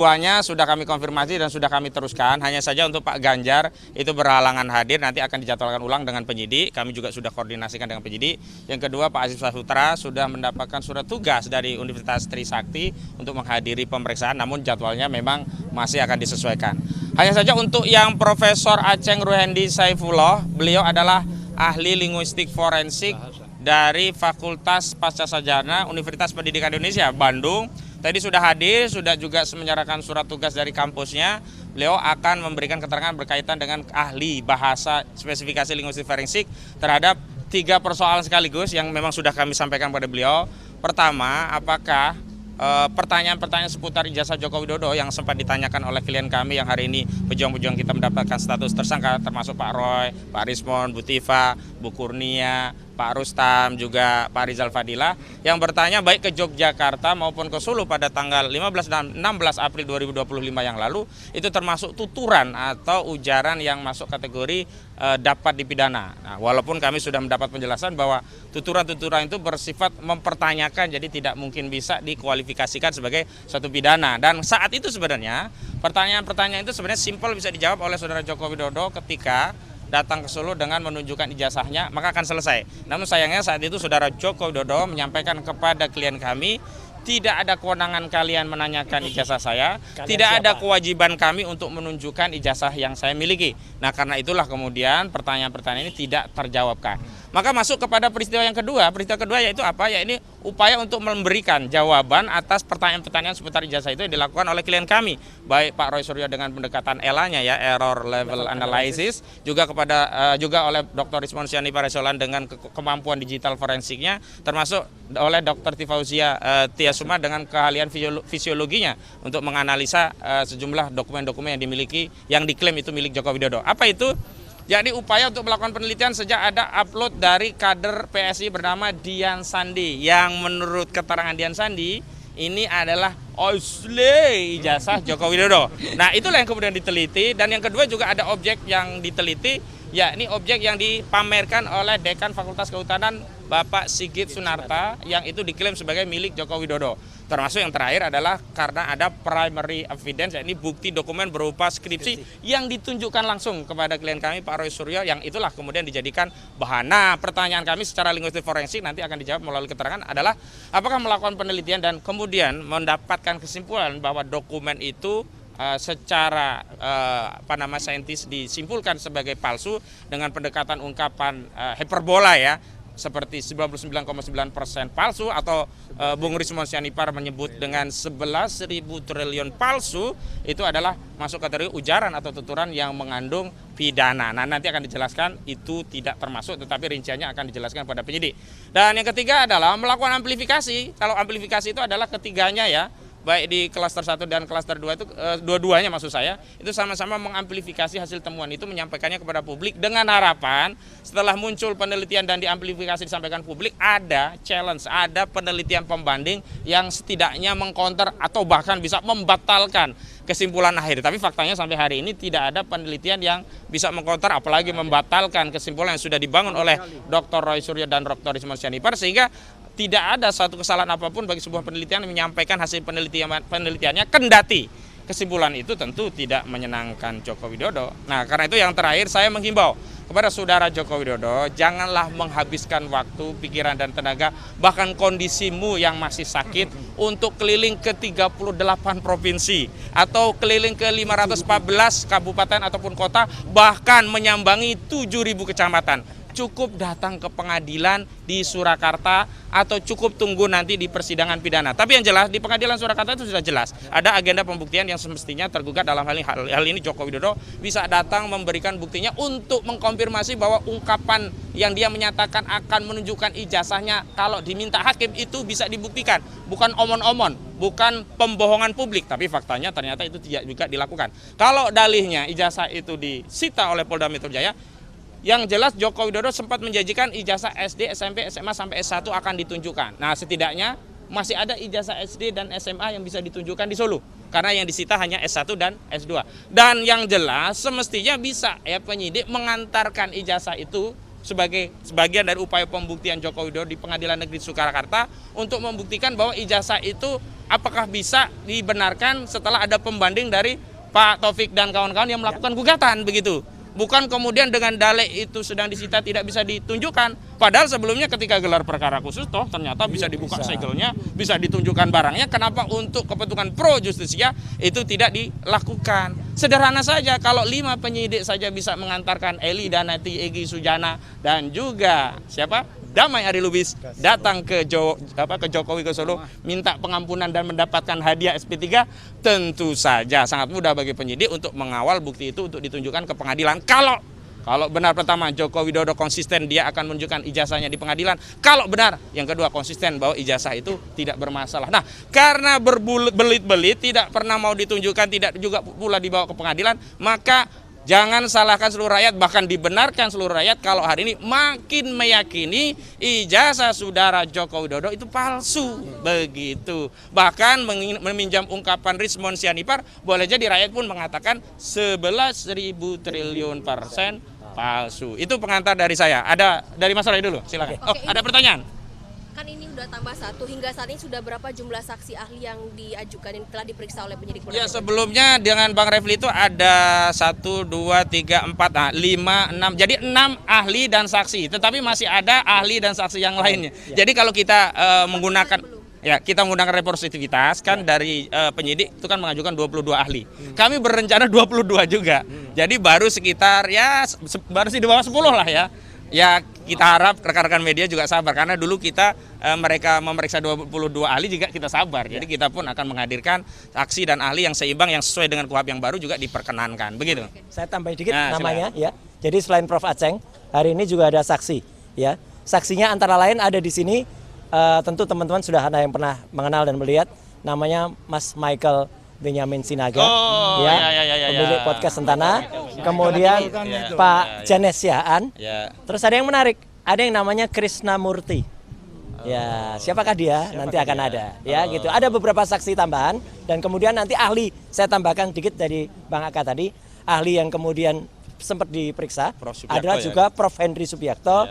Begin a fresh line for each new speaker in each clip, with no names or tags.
Keduanya sudah kami konfirmasi dan sudah kami teruskan, hanya saja untuk Pak Ganjar itu berhalangan hadir, nanti akan dijadwalkan ulang dengan penyidik, kami juga sudah koordinasikan dengan penyidik. Yang kedua Pak Aziz Saputra sudah mendapatkan surat tugas dari Universitas Trisakti untuk menghadiri pemeriksaan, namun jadwalnya memang masih akan disesuaikan. Hanya saja untuk yang Profesor Aceng Ruhendi Saifullah, beliau adalah ahli linguistik forensik dari Fakultas Pascasarjana Universitas Pendidikan Indonesia, Bandung. Tadi sudah hadir, sudah juga menyerahkan surat tugas dari kampusnya. Beliau akan memberikan keterangan berkaitan dengan ahli bahasa spesifikasi linguistik forensik terhadap 3 persoalan sekaligus yang memang sudah kami sampaikan pada beliau. Pertama, apakah pertanyaan-pertanyaan seputar ijazah Joko Widodo yang sempat ditanyakan oleh klien kami yang hari ini pejuang-pejuang kita mendapatkan status tersangka, termasuk Pak Roy, Pak Rismon, Bu Tifa, Bu Kurnia, Pak Rustam, juga Pak Rizal Fadilah yang bertanya baik ke Yogyakarta maupun ke Solo pada tanggal 15 dan 16 April 2025 yang lalu, itu termasuk tuturan atau ujaran yang masuk kategori dapat dipidana. Nah, walaupun kami sudah mendapat penjelasan bahwa tuturan-tuturan itu bersifat mempertanyakan, jadi tidak mungkin bisa dikualifikasikan sebagai suatu pidana. Dan saat itu sebenarnya pertanyaan-pertanyaan itu sebenarnya simpel bisa dijawab oleh saudara Joko Widodo ketika datang ke Solo dengan menunjukkan ijazahnya, maka akan selesai. Namun sayangnya saat itu saudara Joko Widodo menyampaikan kepada klien kami, tidak ada kewenangan kalian menanyakan ijazah saya, tidak ada kewajiban kami untuk menunjukkan ijazah yang saya miliki. Nah, karena itulah kemudian pertanyaan-pertanyaan ini tidak terjawabkan. Maka masuk kepada peristiwa yang kedua. Peristiwa kedua yaitu apa? Ya ini upaya untuk memberikan jawaban atas pertanyaan-pertanyaan seputar ijazah itu yang dilakukan oleh klien kami. Baik Pak Roy Suryo dengan pendekatan ELA-nya ya, Error Level Analysis, juga kepada juga oleh Dr. Rismon Syani Paresolan dengan kemampuan digital forensiknya, termasuk oleh Dr. Tifauzia Tiasuma dengan keahlian fisiologinya untuk menganalisa sejumlah dokumen-dokumen yang dimiliki, yang diklaim itu milik Joko Widodo. Apa itu? Jadi upaya untuk melakukan penelitian sejak ada upload dari kader PSI bernama Dian Sandi, yang menurut keterangan Dian Sandi ini adalah asli ijazah Joko Widodo. Nah, itulah yang kemudian diteliti. Dan yang kedua juga ada objek yang diteliti, yakni objek yang dipamerkan oleh Dekan Fakultas Kehutanan Bapak Sigit Sunarta yang itu diklaim sebagai milik Joko Widodo. Termasuk yang terakhir adalah karena ada primary evidence, yakni bukti dokumen berupa skripsi yang ditunjukkan langsung kepada klien kami Pak Roy Suryo, yang itulah kemudian dijadikan bahan. Nah, pertanyaan kami secara linguistik forensik nanti akan dijawab melalui keterangan adalah apakah melakukan penelitian dan kemudian mendapatkan kesimpulan bahwa dokumen itu secara saintis disimpulkan sebagai palsu dengan pendekatan ungkapan hiperbola ya, seperti 99,9% palsu, atau Bung Rismon Syanipar menyebut dengan 11.000 triliun palsu, itu adalah masuk kategori ujaran atau tuturan yang mengandung pidana. Nah, nanti akan dijelaskan itu tidak termasuk, tetapi rinciannya akan dijelaskan pada penyidik. Dan yang ketiga adalah melakukan amplifikasi. Kalau amplifikasi itu adalah ketiganya ya, baik di klaster 1 dan klaster 2 itu dua-duanya maksud saya, itu sama-sama mengamplifikasi hasil temuan itu, menyampaikannya kepada publik dengan harapan setelah muncul penelitian dan diamplifikasi disampaikan publik, ada challenge, ada penelitian pembanding yang setidaknya mengcounter atau bahkan bisa membatalkan kesimpulan akhir. Tapi faktanya sampai hari ini tidak ada penelitian yang bisa mengcounter, apalagi membatalkan kesimpulan yang sudah dibangun oleh Dr. Roy Suryo dan Dr. Rismon Syanipar, sehingga tidak ada suatu kesalahan apapun bagi sebuah penelitian yang menyampaikan hasil penelitiannya, kendati kesimpulan itu tentu tidak menyenangkan Joko Widodo. Nah, karena itu yang terakhir saya menghimbau kepada saudara Joko Widodo, janganlah menghabiskan waktu, pikiran, dan tenaga, bahkan kondisimu yang masih sakit, untuk keliling ke 38 provinsi atau keliling ke 514 kabupaten ataupun kota, bahkan menyambangi 7.000 kecamatan. Cukup datang ke pengadilan di Surakarta atau cukup tunggu nanti di persidangan pidana. Tapi yang jelas di pengadilan Surakarta itu sudah jelas ada agenda pembuktian yang semestinya tergugat dalam hal ini Joko Widodo bisa datang memberikan buktinya untuk mengkonfirmasi bahwa ungkapan yang dia menyatakan akan menunjukkan ijazahnya kalau diminta hakim itu bisa dibuktikan, bukan omon-omon, bukan pembohongan publik, tapi faktanya ternyata itu tidak juga dilakukan. Kalau dalihnya ijazah itu disita oleh Polda Metro Jaya, yang jelas Joko Widodo sempat menjanjikan ijazah SD, SMP, SMA sampai S1 akan ditunjukkan. Nah, setidaknya masih ada ijazah SD dan SMA yang bisa ditunjukkan di Solo, karena yang disita hanya S1 dan S2. Dan yang jelas semestinya bisa ya penyidik mengantarkan ijazah itu sebagai sebagian dari upaya pembuktian Joko Widodo di Pengadilan Negeri Surakarta untuk membuktikan bahwa ijazah itu apakah bisa dibenarkan setelah ada pembanding dari Pak Taufik dan kawan-kawan yang melakukan gugatan begitu. Bukan kemudian dengan dalil itu sedang disita tidak bisa ditunjukkan. Padahal sebelumnya ketika gelar perkara khusus toh ternyata bisa dibuka segelnya, bisa ditunjukkan barangnya. Kenapa untuk kepentingan pro justisia itu tidak dilakukan? Sederhana saja, kalau 5 penyidik saja bisa mengantarkan Eli Danati, Egy Sujana dan juga siapa? Damai Ari Lubis datang ke Jokowi ke Solo minta pengampunan dan mendapatkan hadiah SP3, tentu saja sangat mudah bagi penyidik untuk mengawal bukti itu untuk ditunjukkan ke pengadilan. Kalau benar pertama Joko Widodo konsisten dia akan menunjukkan ijazahnya di pengadilan. Kalau benar yang kedua konsisten bahwa ijazah itu tidak bermasalah. Nah, karena berbelit-belit tidak pernah mau ditunjukkan, tidak juga pula dibawa ke pengadilan, maka jangan salahkan seluruh rakyat, bahkan dibenarkan seluruh rakyat kalau hari ini makin meyakini ijazah saudara Joko Widodo itu palsu. Begitu. Bahkan meminjam ungkapan Rismond Sianipar, boleh jadi rakyat pun mengatakan 11.000 triliun persen palsu. Itu pengantar dari saya. Ada dari Mas Roy dulu, silakan. Oh, ada pertanyaan?
Kan ini udah tambah 1, hingga saat ini sudah berapa jumlah saksi ahli yang diajukan yang telah diperiksa oleh penyidik Polda?
Ya, sebelumnya dengan Bang Refli itu ada 1, 2, 3, 4, 5, 6. Jadi 6 ahli dan saksi. Tetapi masih ada ahli dan saksi yang lainnya. Jadi kalau kita menggunakan representativitas kan dari penyidik itu kan mengajukan 22 ahli. Kami berencana 22 juga. Jadi baru sekitar baru sih di bawah 10 lah ya. Ya kita harap rekan-rekan media juga sabar karena dulu kita mereka memeriksa 22 ahli juga kita sabar. Jadi kita pun akan menghadirkan saksi dan ahli yang seimbang yang sesuai dengan KUHP yang baru juga diperkenankan. Begitu.
Saya tambahin dikit namanya ya. Jadi selain Prof Aceng, hari ini juga ada saksi ya. Saksinya antara lain ada di sini tentu teman-teman sudah ada yang pernah mengenal dan melihat, namanya Mas Michael Benyamin Sinaga, pemilik podcast Sentana. Kemudian Pak Janes Yaan. Terus ada yang menarik, ada yang namanya Krishna Murti. Ya, siapakah dia? Nanti akan ada. Ya, gitu. Ada beberapa saksi tambahan dan kemudian nanti ahli. Saya tambahkan dikit dari Bang Aka tadi, ahli yang kemudian sempat diperiksa adalah juga Prof Henry Subiakto,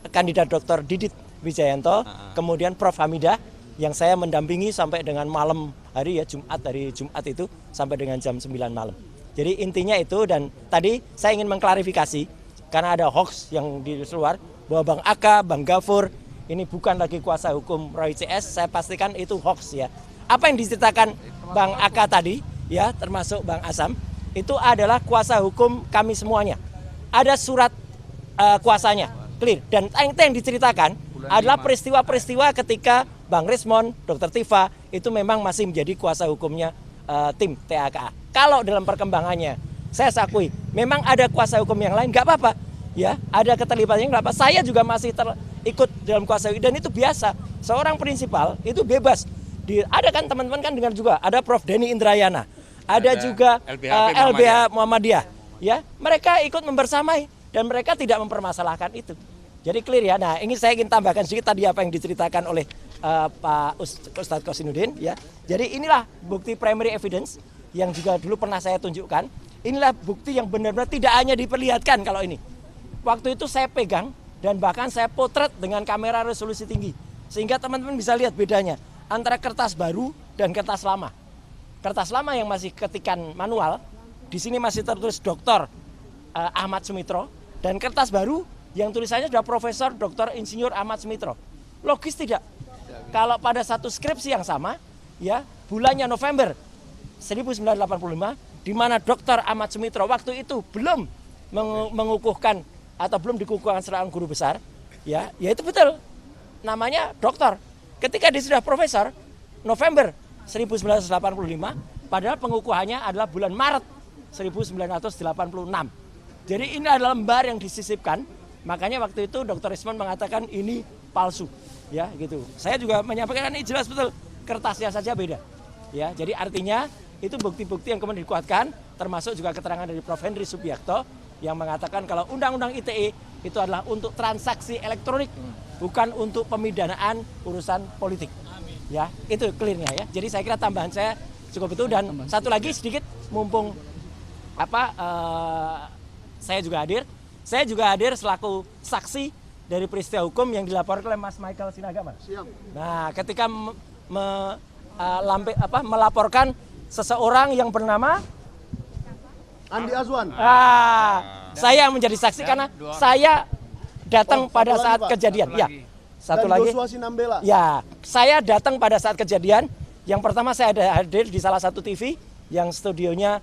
kandidat Dr. Didit Wijayanto, kemudian Prof Hamidah yang saya mendampingi sampai dengan malam hari ya, hari Jumat itu sampai dengan jam 9 malam. Jadi intinya itu, dan tadi saya ingin mengklarifikasi karena ada hoax yang di luar bahwa Bang Aka, Bang Gafur ini bukan lagi kuasa hukum Roy CS, saya pastikan itu hoax ya. Apa yang diceritakan Bang Aka tadi ya, termasuk Bang Asam, itu adalah kuasa hukum kami semuanya. Ada surat kuasanya, clear. Dan yang diceritakan adalah peristiwa-peristiwa ketika Bang Rismond, Dr. Tifa itu memang masih menjadi kuasa hukumnya tim TAKA. Kalau dalam perkembangannya, saya akui memang ada kuasa hukum yang lain, nggak apa-apa. Ya, ada keterlibatannya nggak apa. Saya juga masih ikut dalam kuasa hukum dan itu biasa. Seorang prinsipal itu bebas. Ada kan teman-teman kan dengar juga, ada Prof Denny Indrayana, ada juga LBH Muhammadiyah. Ya, mereka ikut membersamai dan mereka tidak mempermasalahkan itu. Jadi clear ya. Nah, ini saya ingin tambahkan sedikit tadi apa yang diceritakan oleh Pak Ustadz Kosinudin ya. Jadi inilah bukti primary evidence yang juga dulu pernah saya tunjukkan. Inilah bukti yang benar-benar tidak hanya diperlihatkan kalau ini. Waktu itu saya pegang dan bahkan saya potret dengan kamera resolusi tinggi. Sehingga teman-teman bisa lihat bedanya antara kertas baru dan kertas lama. Kertas lama yang masih ketikan manual, di sini masih tertulis Dr. Ahmad Sumitro, dan kertas baru yang tulisannya sudah Profesor Dr. Insinyur Ahmad Sumitro. Logis tidak? Kalau pada satu skripsi yang sama, ya bulannya November 1985, di mana Dr. Ahmad Sumitro waktu itu belum mengukuhkan atau belum dikukuhkan seorang guru besar, ya itu betul. Namanya doktor. Ketika dia sudah profesor, November 1985, padahal pengukuhannya adalah bulan Maret 1986. Jadi ini adalah lembar yang disisipkan. Makanya waktu itu Dr. Rismond mengatakan ini palsu, ya gitu. Saya juga menyampaikan ini jelas betul, kertasnya saja beda, ya. Jadi artinya itu bukti-bukti yang kemudian dikuatkan, termasuk juga keterangan dari Prof Henry Subiakto yang mengatakan kalau Undang-Undang ITE itu adalah untuk transaksi elektronik, bukan untuk pemidanaan urusan politik. Ya, itu clearnya ya. Jadi saya kira tambahan saya cukup itu, dan satu lagi sedikit mumpung saya juga hadir. Saya juga hadir selaku saksi dari peristiwa hukum yang dilaporkan oleh Mas Michael Sinaga, Mas. Siap. Nah, ketika melaporkan seseorang yang bernama
Andi Azwan.
saya menjadi saksi karena saya datang pada
satu lagi,
saat
Pak.
kejadian. Ya, satu
Dan
lagi.
Joshua Sinambela.
Ya, saya datang pada saat kejadian. Yang pertama saya ada hadir di salah satu TV yang studionya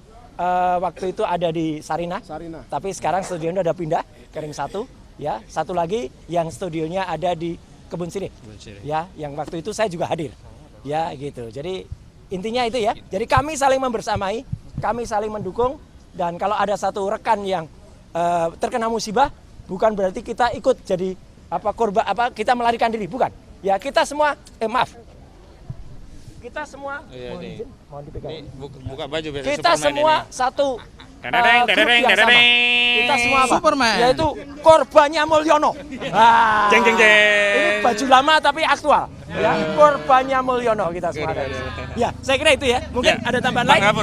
waktu itu ada di Sarinah. Tapi sekarang studionya udah pindah ke Ring 1. Ya, satu lagi yang studionya ada di Kebun Sirih. Ya, yang waktu itu saya juga hadir. Ya, gitu. Jadi intinya itu ya. Jadi kami saling membersamai, kami saling mendukung. Dan kalau ada satu rekan yang terkena musibah, bukan berarti kita ikut jadi korban kita melarikan diri, bukan. Ya kita semua kita semua mohon dipegang.
Ini buka baju biar
Kita
Superman
semua
ini.
satu
Dadadeng,
grup
dadadeng,
yang sama.
dadadeng.
Kita semua apa?
Superman.
Yaitu korbannya Mulyono.
Jeng, jeng, jeng.
Ini baju lama tapi aktual. Ya, korbannya Mulyono kita semua ada. Ya, saya kira itu ya. Mungkin
Ya.
ada tambahan
Bang
lain.
Gafur.